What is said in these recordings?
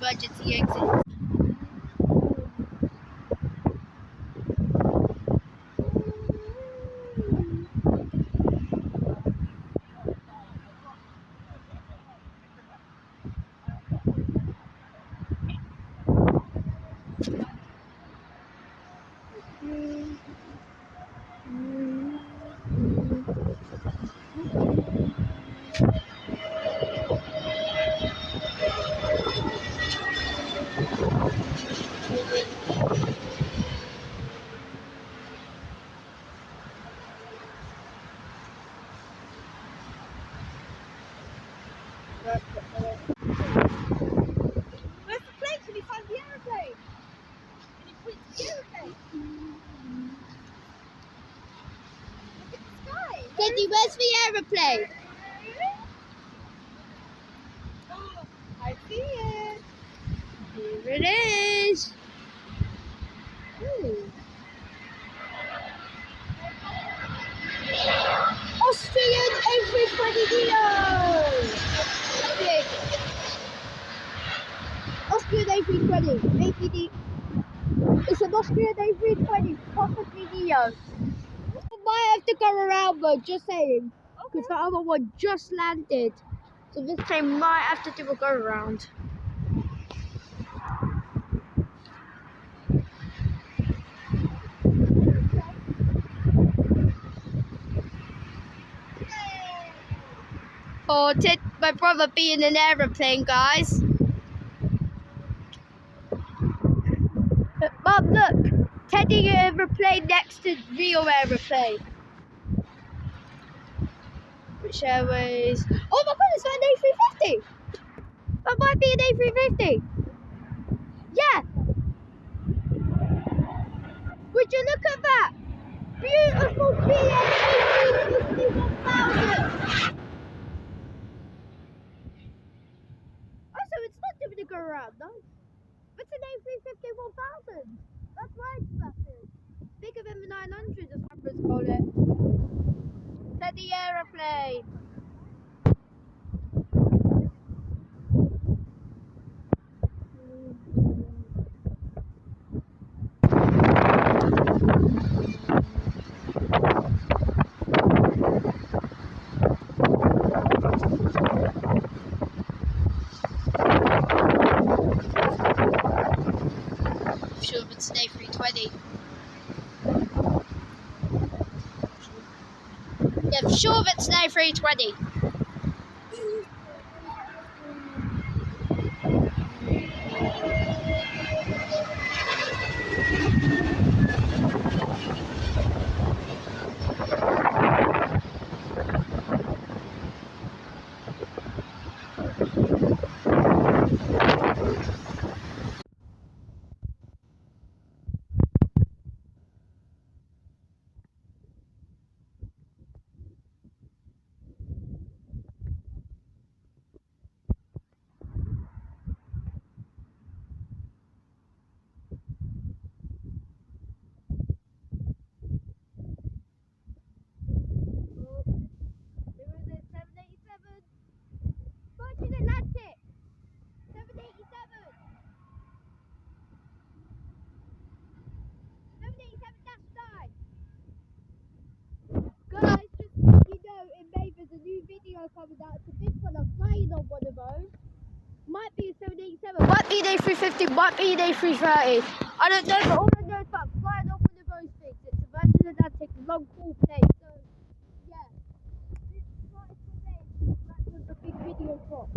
Emergency exit. Where's the plane? Can you find the aeroplane? Can you point to the aeroplane? Look at the sky. Teddy, where's the aeroplane? Oh, I see it. Here it is. Ooh. Austrian A320neo. Austrian A320. APD. It's an Austrian A320, possibly neo. Might have to go around though, just saying. Because the other one just landed. So this plane might have to do a go around. Oh, my brother be in an aeroplane, guys. Mum, look. Teddy aeroplane next to real aeroplane. Which Airways? Oh my god, it's an A350. That might be an A350. Yeah. Would you look at that? Beautiful BA 1000. Also, it's not doing a go around, no? It's an A350 1000. That's right, buses. Bigger than the 900, as Amber's called it. Teddy aeroplane. Sure, it's an A320. Yeah, I'm sure it's an A320. 787, might be an A350, might be an A330. I don't know, but all I know is about flying off one of those things. It's a Virgin Atlantic long haul plane. So, yeah. This flight today, that was a big video drop.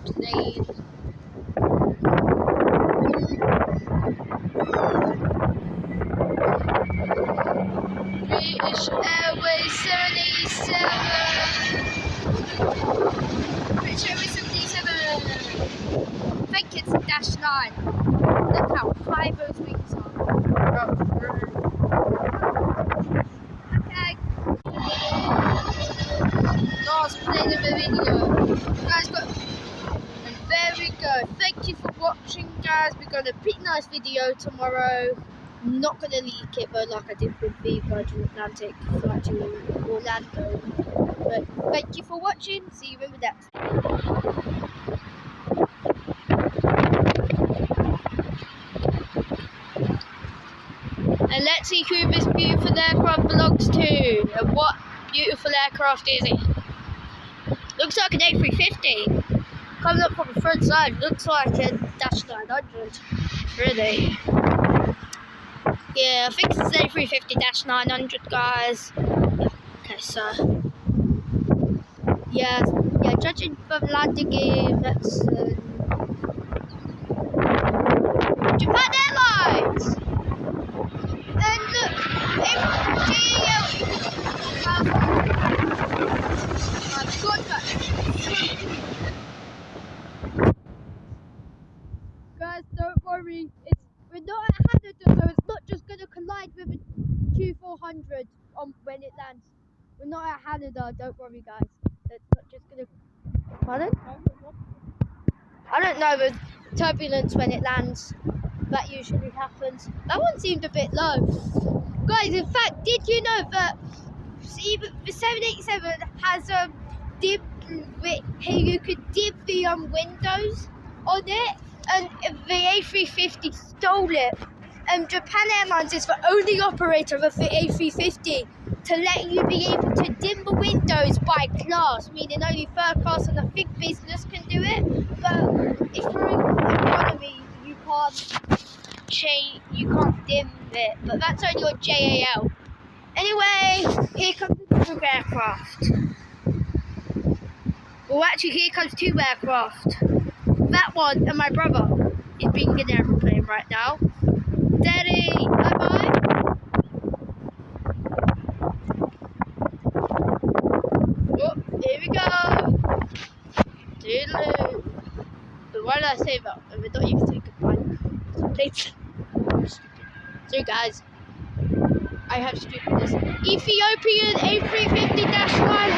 Plane. British Airways 787. British Airways 77. I think it's -9. Look how high those wings are. Okay. Last plane of the video. You guys got. And there we go. Thank you for watching, guys. We've got a pretty nice video tomorrow. I'm not going to leak it, but like I did with the Virgin Atlantic flight to Orlando. But thank you for watching. See you in the next. And let's see who this beautiful aircraft belongs to. And what beautiful aircraft is it? Looks like an A350. Coming up from the front side, looks like a -900. Really? Yeah, I think it's an A350-900, guys. Okay, so yeah, judging from landing gear, that's Japan Airlines. And look, if GL guys, don't worry. We're not at Haneda, so it's not just gonna collide with a Q400 when it lands. We're not at Haneda, don't worry, guys. It's not just gonna. Pardon? I don't know the turbulence when it lands. That usually happens. That one seemed a bit low. Guys, in fact, did you know that even the 787 has dim? Here you could dim the windows on it, and the A350 stole it. And Japan Airlines is the only operator of the A350 to let you be able to dim the windows by class, meaning only third class and I think business can do it. But if you're in economy, you can't dim it. But that's only on JAL. Anyway, here comes the aircraft. Well, actually, here comes 2 aircraft. That one and my brother is being an aeroplane right now. Daddy, bye-bye. Oh, here we go. Toodaloo. But why did I say that? We're not even saying goodbye. Please. So guys, I have stupidness. Ethiopian A350-9